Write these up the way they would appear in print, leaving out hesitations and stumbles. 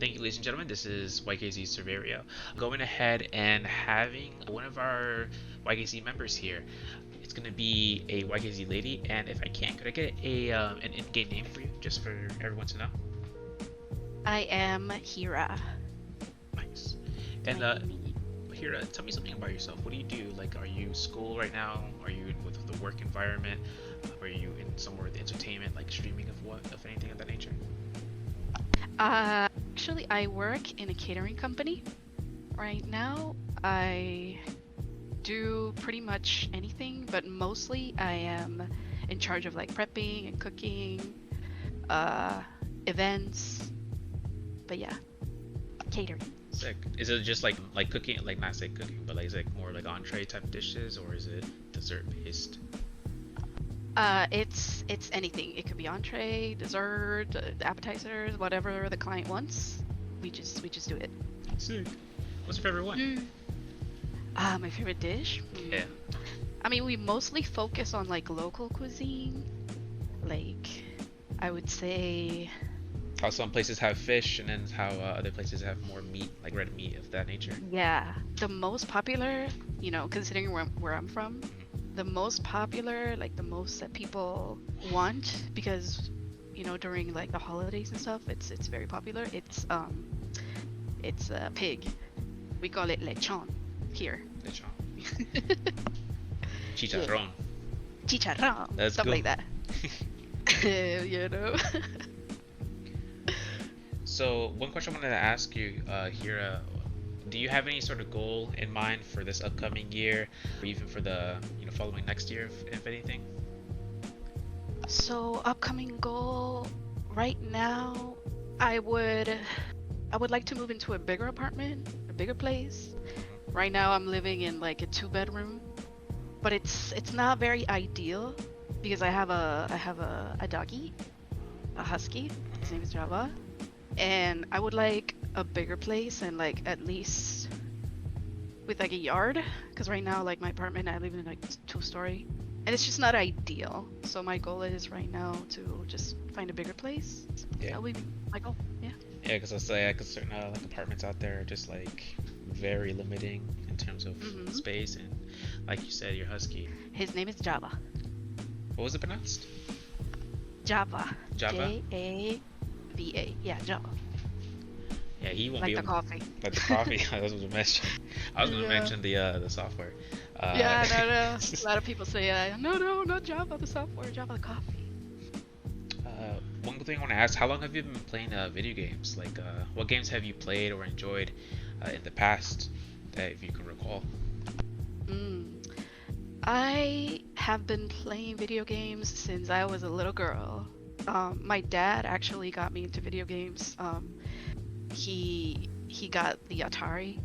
Thank you, ladies and gentlemen. This is YKZ Serverio. Going ahead and having one of our YKZ members here. It's going to be a YKZ lady, and if I can, could I get an in-game name for you, just for everyone to know? I am Hira. Nice. And Hira, tell me something about yourself. What do you do? Like, are you school right now? Are you with the work environment? Are you in somewhere with entertainment, like streaming of anything of that nature? Actually, I work in a catering company. Right now, I do pretty much anything, but mostly I am in charge of like prepping and cooking, events. But yeah, catering. Sick. Is it just like cooking, like not say cooking, but like is it more like entree type dishes, or is it dessert based? It's anything. It could be entree, dessert, appetizers, whatever the client wants. We just do it. Sick. What's your favorite one? My favorite dish? Yeah. I mean, we mostly focus on like local cuisine. Like, I would say, How some places have fish, and then how other places have more meat, like red meat of that nature. yeah, the most popular, considering where I'm from, the most popular, like the most that people want, because, during like the holidays and stuff, it's very popular. It's a pig. We call it lechon here. Lechon. Chicharrón. Chicharrón, Let's stuff go. like that. you know. So one question I wanted to ask you here, do you have any sort of goal in mind for this upcoming year, or even for the following next year, if anything? So upcoming goal right now, I would like to move into a bigger apartment, a bigger place. Right now I'm living in like a 2 bedroom, but it's not very ideal because I have a doggy, a husky. His name is Java, and I would like a bigger place and like at least with like a yard, because right now like my apartment I live in like 2-story, and it's just not ideal. So my goal is right now to just find a bigger place. Yeah. That would be my goal. Yeah. Yeah, because I'll say like certain like apartments out there are just like very limiting in terms of space, and like you said, your husky. His name is Java. What was it pronounced? Java. Java. Java. Yeah, Java. Yeah, he won't Like be the able. coffee. Like the coffee. I was gonna mention. I was gonna Yeah. mention the software. Yeah, no. A lot of people say, no, not Java, the software, Java, the coffee. One thing I want to ask: how long have you been playing video games? Like, what games have you played or enjoyed in the past that if you can recall? I have been playing video games since I was a little girl. My dad actually got me into video games. He got the Atari,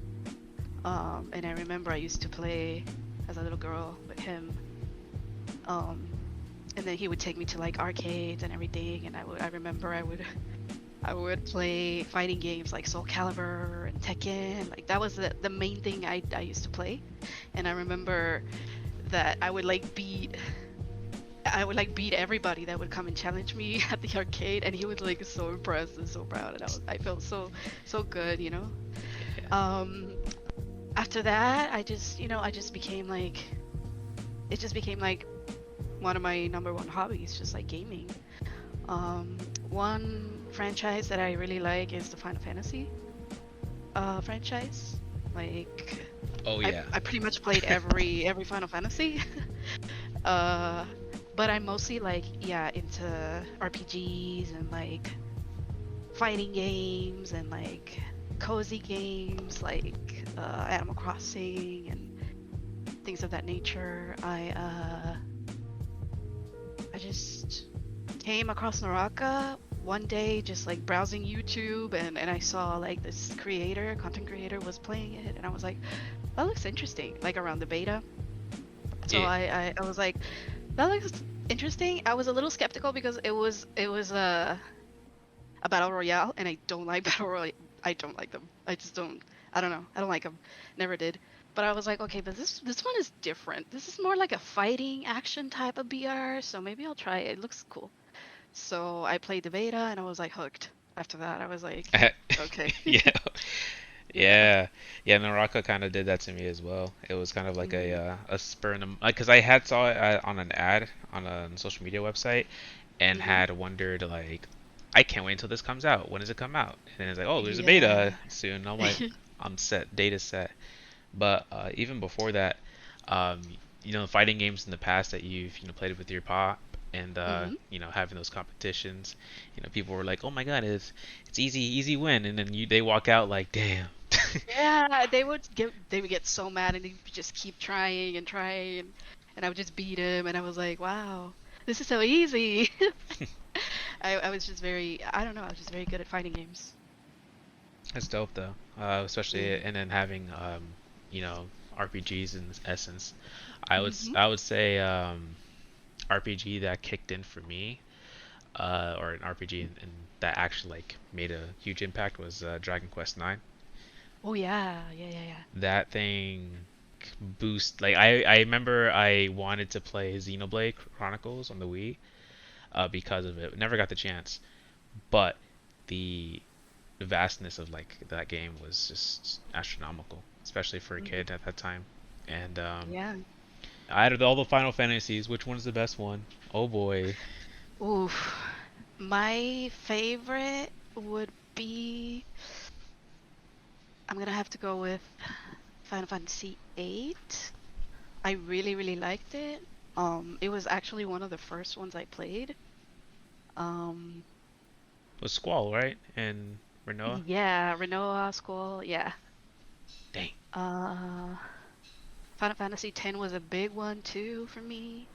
and I remember I used to play as a little girl with him. And then he would take me to like arcades and everything, and I remember I would play fighting games like Soul Calibur and Tekken. Like that was the main thing I used to play. And I remember that I would beat everybody that would come and challenge me at the arcade, and he was like so impressed and so proud, and I felt so good, Yeah. After that, I just became like, it just became like one of my number one hobbies, just like gaming. One franchise that I really like is the Final Fantasy franchise. Like, Oh yeah. I pretty much played every Final Fantasy. But I'm mostly like, yeah, into RPGs and like fighting games and like cozy games like Animal Crossing and things of that nature. I just came across Naraka one day, just like browsing YouTube, and I saw like this content creator was playing it, and I was like, that looks interesting, like around the beta. So Yeah. I was like, that looks interesting. I was a little skeptical because it was a battle royale, and I don't like battle royale. I don't like them. I just don't. I don't know. I don't like them. Never did. But I was like, okay, but this one is different. This is more like a fighting action type of BR, so maybe I'll try it. It looks cool. So I played the beta and I was like hooked. After that, I was like, okay. Yeah, Yeah. yeah, yeah. Naraka kind of did that to me as well. It was kind of like Hmm. a spur in the because I had saw it on an ad on a social media website and Hmm. had wondered like, I can't wait until this comes out. When does it come out? And it's like, oh, there's a beta Yeah. soon. I'm like, I'm set, data set. But even before that, um, fighting games in the past that you've played with your pop and Hmm. having those competitions, people were like, "Oh my God, it's easy, easy win," and then they walk out like, "Damn." Yeah, they would get so mad and they would just keep trying and trying, and I would just beat him, and I was like, wow, this is so easy. I was just very, I don't know, I was just very good at fighting games. That's dope though, especially Mm. and then having you know RPGs in essence. Hmm. I would say RPG that kicked in for me, or an RPG and that actually like made a huge impact was Dragon Quest IX. Oh yeah, yeah, yeah, yeah. That thing boost like I remember I wanted to play Xenoblade Chronicles on the Wii because of it. Never got the chance, but the vastness of like that game was just astronomical, especially for a Hmm. kid at that time. And Yeah. out of all the Final Fantasies, which one's the best one? Oh boy. Oof. My favorite would be, I'm gonna have to go with Final Fantasy VIII. I really, really liked it. It was actually one of the first ones I played. Um, It was Squall, right? And Renoa. yeah, Renoa School, yeah. Dang. Uh, Final Fantasy X was a big one too for me,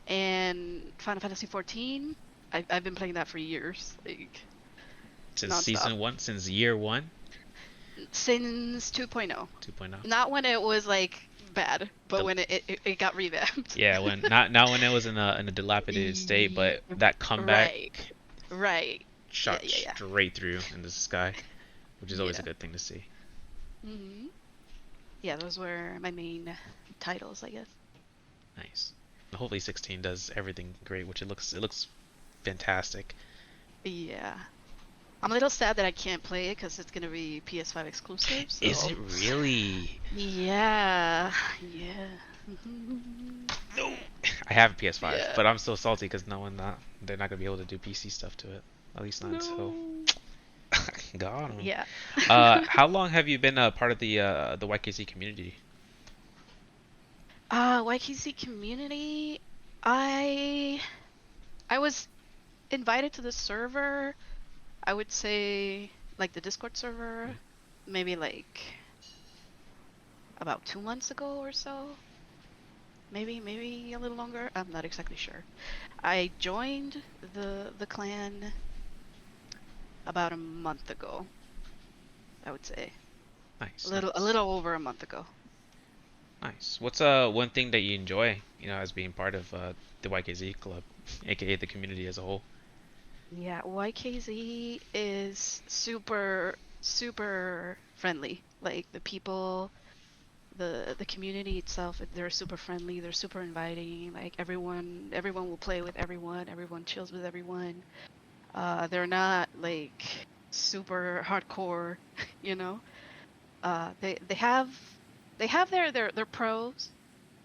and Final Fantasy 14. I've been playing that for years, like Since nonstop, season one, since year one, since 2.0. 2.0. Not when it was like bad, but The when it got revamped. Yeah, when not when it was in a dilapidated state, but that comeback Right, right. Yeah, shot yeah, yeah, straight through in the sky, which is always a yeah. good thing to see. Hmm. Yeah, those were my main titles, I guess. Nice. Hopefully 16 does everything great, which it looks fantastic. Yeah. I'm a little sad that I can't play it because it's gonna be PS5 exclusive. Is So it really? yeah, yeah, mhm. No. I have a PS5, Yeah. but I'm still salty because they're not gonna be able to do PC stuff to it. At least not until No. got 'em. Yeah. How long have you been a part of the YKZ community? YKZ community. I I was invited to the server. I would say like the Discord server, maybe like about 2 months ago or so. Maybe a little longer. I'm not exactly sure. I joined the clan about a month ago, I would say. Nice, A nice, little over a month ago. nice. What's one thing that you enjoy, as being part of the YKZ club, aka the community as a whole? Yeah, YKZ is super friendly. Like the people, the community itself, they're super friendly, they're super inviting. Like everyone will play with everyone, everyone chills with everyone. They're not like super hardcore, you know. They have their pros,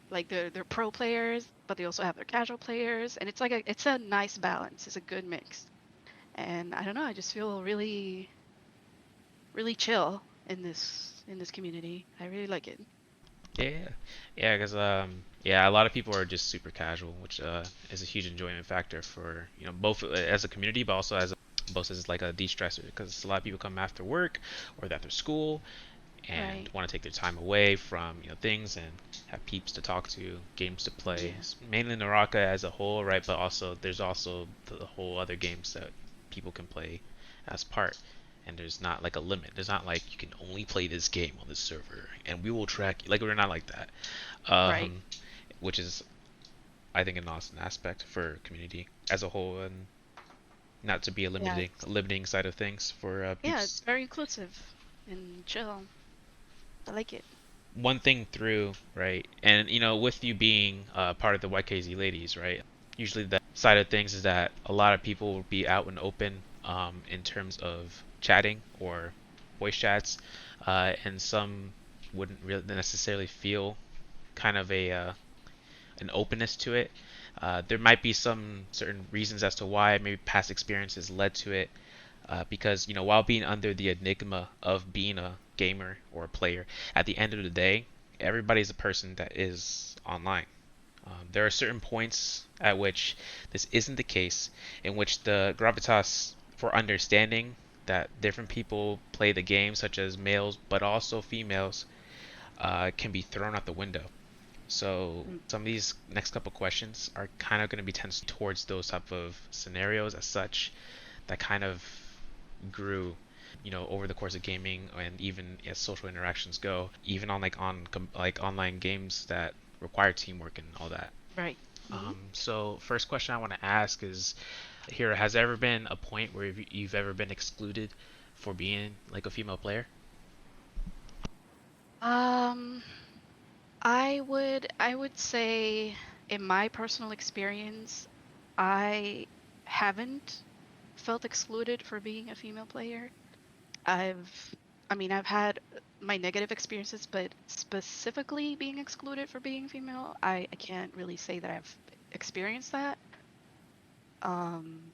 like they're pro players, but they also have their casual players, and it's a nice balance. It's a good mix. And I don't know, I just feel really really chill in this community. I really like it. Yeah, yeah, because yeah, a lot of people are just super casual, which is a huge enjoyment factor for both as a community, but also both as like a de-stressor, because a lot of people come after work or after school and Right. want to take their time away from things and have peeps to talk to, games to play. Yeah. Mainly Naraka as a whole, right? But also there's also the whole other games that people can play as part. And there's not like a limit. There's not like you can only play this game on this server, and we will track you. Like we're not like that, Right. um, which is I think an awesome aspect for community as a whole, and not to be a Yeah. limiting side of things for Yeah, it's peeps. very inclusive and chill. I like it. One thing through, right? And with you being part of the YKZ ladies, right? Usually the side of things is that a lot of people will be out and open in terms of chatting or voice chats, and some wouldn't really necessarily feel kind of a an openness to it. There might be some certain reasons as to why maybe past experiences led to it, because while being under the enigma of being a gamer or a player, at the end of the day, everybody's a person that is online. There are certain points at which this isn't the case, in which the gravitas for understanding that different people play the game, such as males but also females, can be thrown out the window. So Mm. some of these next couple questions are kind of going to be tense towards those type of scenarios as such that kind of grew over the course of gaming and even as social interactions go, even on like online games that require teamwork and all that. Right. Hmm. So first question I want to ask is here, has there ever been a point where you've ever been excluded for being like a female player? Um, I would say in my personal experience, I haven't felt excluded for being a female player. I've I mean, I've had my negative experiences, but specifically being excluded for being female, I can't really say that I've experienced that. Um,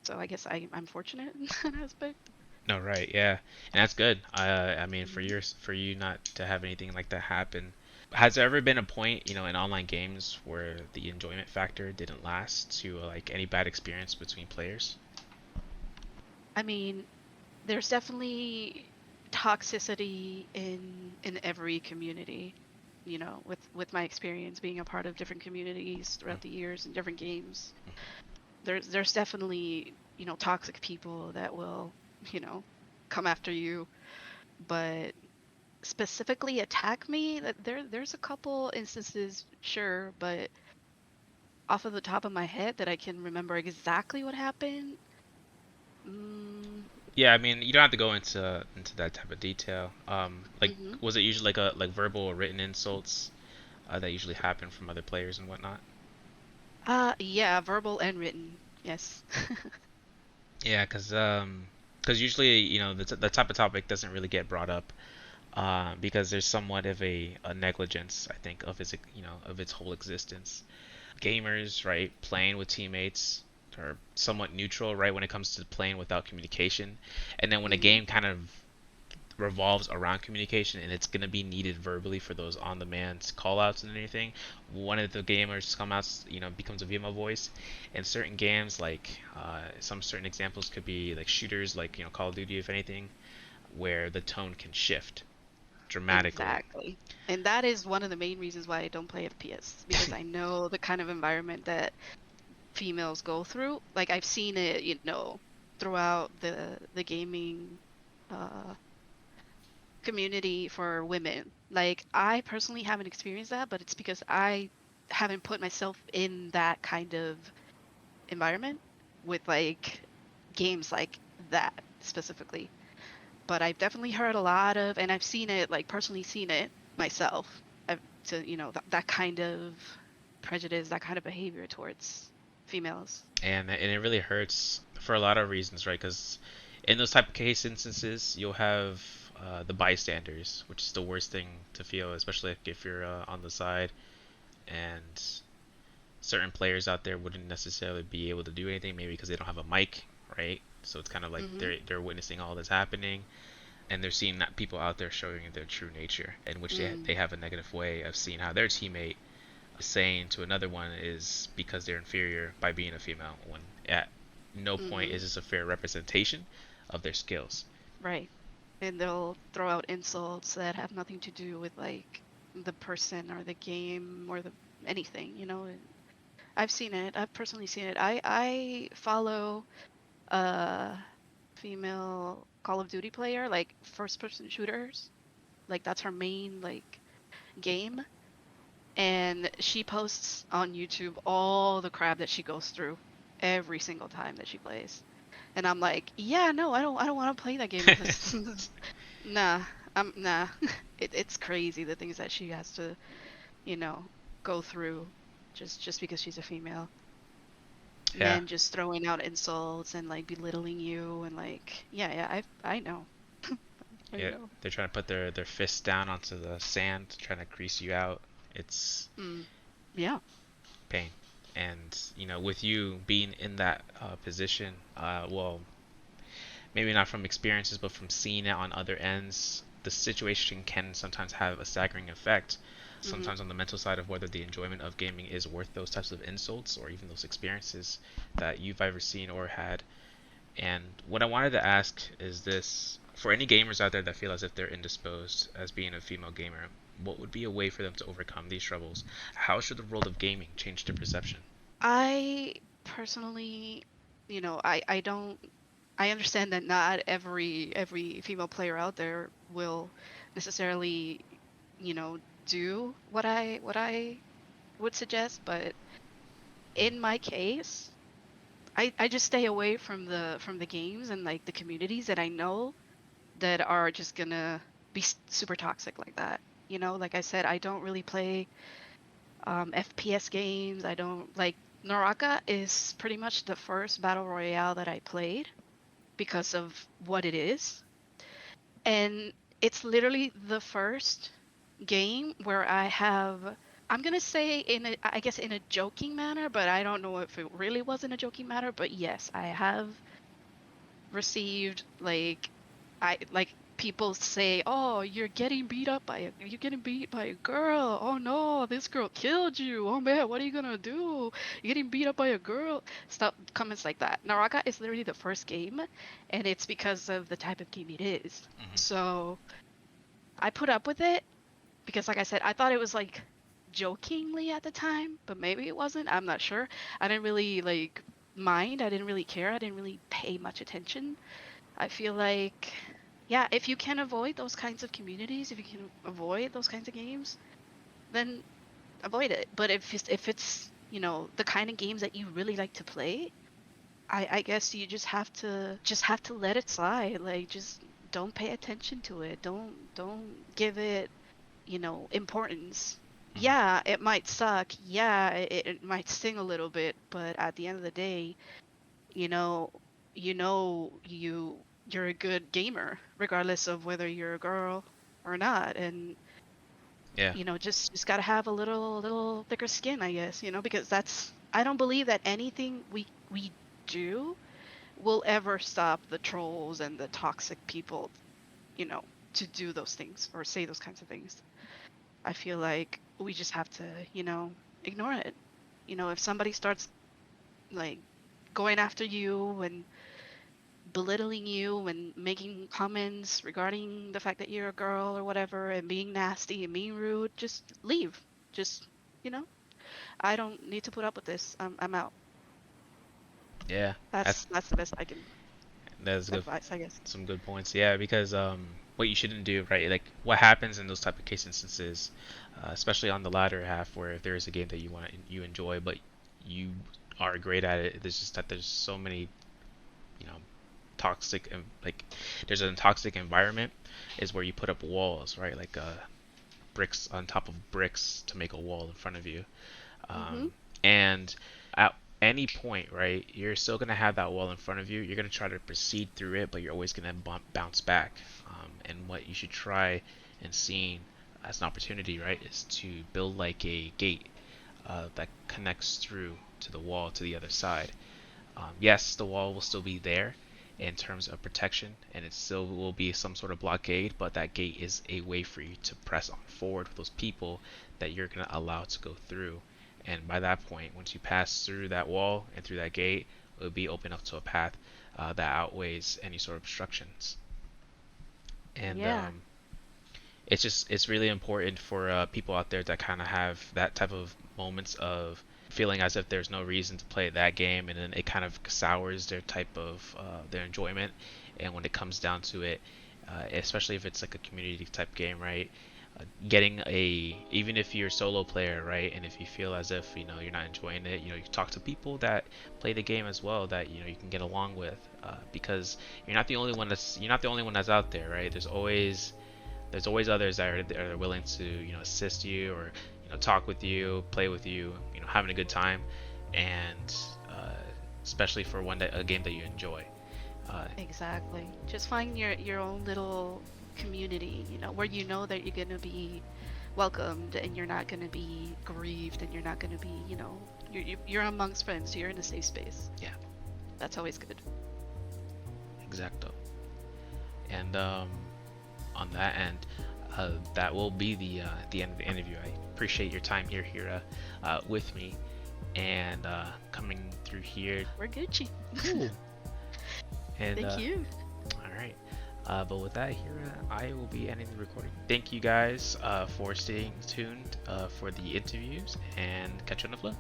so I guess I'm fortunate in that aspect. No, right, yeah, and that's good. I mean, Mhm. for you not to have anything like that happen, has there ever been a point, in online games where the enjoyment factor didn't last to like any bad experience between players? I mean, there's definitely toxicity in every community, with my experience being a part of different communities throughout the years and different games. There's definitely, toxic people that will, you know, come after you, but specifically attack me, that there's a couple instances, sure, but off of the top of my head that I can remember exactly what happened. Mm, Yeah, I mean, you don't have to go into that type of detail. Like, hmm. was it usually like verbal or written insults that usually happen from other players and whatnot? Yeah, verbal and written. Yes. Yeah, cause usually the type of topic doesn't really get brought up, because there's somewhat of a negligence, I think, of its whole existence. Gamers, right, playing with teammates are somewhat neutral, right, when it comes to playing without communication, and then when a Hmm. game kind of revolves around communication and it's going to be needed verbally for those on demand call outs and anything, one of the gamers come out, becomes a female voice. In certain games, like some certain examples could be like shooters, like Call of Duty, if anything, where the tone can shift dramatically. Exactly. And that is one of the main reasons why I don't play FPS, because I know the kind of environment that females go through. Like I've seen it, throughout the gaming uh community for women. Like I personally haven't experienced that, but it's because I haven't put myself in that kind of environment with like games like that specifically. But I've definitely heard a lot of, and I've seen it, like personally seen it myself. That kind of prejudice, that kind of behavior towards females. And it really hurts for a lot of reasons, right? Because in those type of case instances, you'll have the bystanders, which is the worst thing to feel, especially if you're on the side, and certain players out there wouldn't necessarily be able to do anything, maybe because they don't have a mic, right? So it's kind of like Hmm. they're witnessing all that's happening, and they're seeing that people out there showing their true nature, in which they Mm. have a negative way of seeing how their teammate is saying to another one is because they're inferior by being a female, when at no point Hmm. is this a fair representation of their skills. Right. And they'll throw out insults that have nothing to do with like the person or the game or the anything. And I've seen it. I've personally seen it. I follow a female Call of Duty player, like first person shooters. Like that's her main like game. And she posts on YouTube all the crap that she goes through every single time that she plays. And I'm like, yeah, no, I don't want to play that game. Nah, nah. It's crazy the things that she has to, you know, go through just because she's a female. Yeah, Men just throwing out insults and like belittling you and like yeah, I know. I yeah. know. They're trying to put their fists down onto the sand, trying to grease you out. It's Mm, yeah. pain. And with you being in that position, well, maybe not from experiences, but from seeing it on other ends, the situation can sometimes have a staggering effect. Mhm. Sometimes on the mental side of whether the enjoyment of gaming is worth those types of insults or even those experiences that you've ever seen or had. And what I wanted to ask is this: for any gamers out there that feel as if they're indisposed as being a female gamer, what would be a way for them to overcome these troubles? How should the world of gaming change their perception? I personally, I don't I understand that not every female player out there will necessarily, you know, do what I would suggest, but in my case, I just stay away from the games and like the communities that I know that are just gonna be super toxic like that. Like I said, I don't really play FPS games. I don't like Naraka is pretty much the first battle royale that I played because of what it is. And it's literally the first game where I'm gonna say I guess in a joking manner, but I don't know if it really was in a joking manner, but yes, I have received like people say, "Oh, you're getting beat by a girl. Oh no, this girl killed you. Oh man, what are you gonna do? You're getting beat up by a girl." Stuff comments like that. Naraka is literally the first game, and it's because of the type of game it is. Hmm. So I put up with it because, like I said, I thought it was like jokingly at the time, but maybe it wasn't. I'm not sure. I didn't really like mind. I didn't really care. I didn't really pay much attention. I feel like, yeah, if you can avoid those kinds of communities, if you can avoid those kinds of games, then avoid it. But if it's the kind of games that you really like to play, I guess you just have to let it slide. Like just don't pay attention to it. Don't give it importance. Hmm. Yeah, it might suck. Yeah, it might sting a little bit, but at the end of the day, you know, you're a good gamer, regardless of whether you're a girl or not. And Yeah. just gotta have a little thicker skin, I guess, because I don't believe that anything we do will ever stop the trolls and the toxic people, you know, to do those things or say those kinds of things. I feel like we just have to, ignore it. If somebody starts like going after you and belittling you and making comments regarding the fact that you're a girl or whatever and being nasty and being rude, just leave. Just, you know, I don't need to put up with this. I'm out. Yeah. That's That's that's the best I can that's good. advise, I guess. Some good points. Yeah, because what you shouldn't do, right? Like what happens in those type of case instances, especially on the latter half, where if there is a game that you enjoy, but you are great at it, there's just that there's so many, you know, toxic and like there's a toxic environment, is where you put up walls, right? Like bricks on top of bricks to make a wall in front of you. Mhm. And at any point, right, you're still going to have that wall in front of you. You're going to try to proceed through it, but you're always going to bounce back. And what you should try and see as an opportunity, right, is to build like a gate that connects through to the wall to the other side. Yes, the wall will still be there in terms of protection, and it still will be some sort of blockade, but that gate is a way for you to press on forward with those people that you're going to allow to go through. And by that point, once you pass through that wall and through that gate, it will be open up to a path that outweighs any sort of obstructions. And Yeah. it's really important for people out there that kind of have that type of moments of feeling as if there's no reason to play that game, and then it kind of sours their type of their enjoyment. And when it comes down to it, especially if it's like a community type game, right? Getting a even if you're a solo player, right, and if you feel as if you're not enjoying it, you talk to people that play the game as well that you can get along with, because you're not the only one that's out there, right? There's always others that are willing to assist you or talk with you, play with you, having a good time. And especially for a game that you enjoy. Exactly. Just find your own little community, where you know that you're gonna be welcomed and you're not gonna be grieved and you're not gonna be, you're amongst friends, so you're in a safe space. Yeah, That's always good. exacto. And on that end, that will be the end of the interview. I appreciate your time here, Hira, with me, and coming through here. We're Gucci. Cool. And Thank you. all right. But with that, Hira, I will be ending the recording. Thank you guys for staying tuned for the interviews, and catch you on the flip.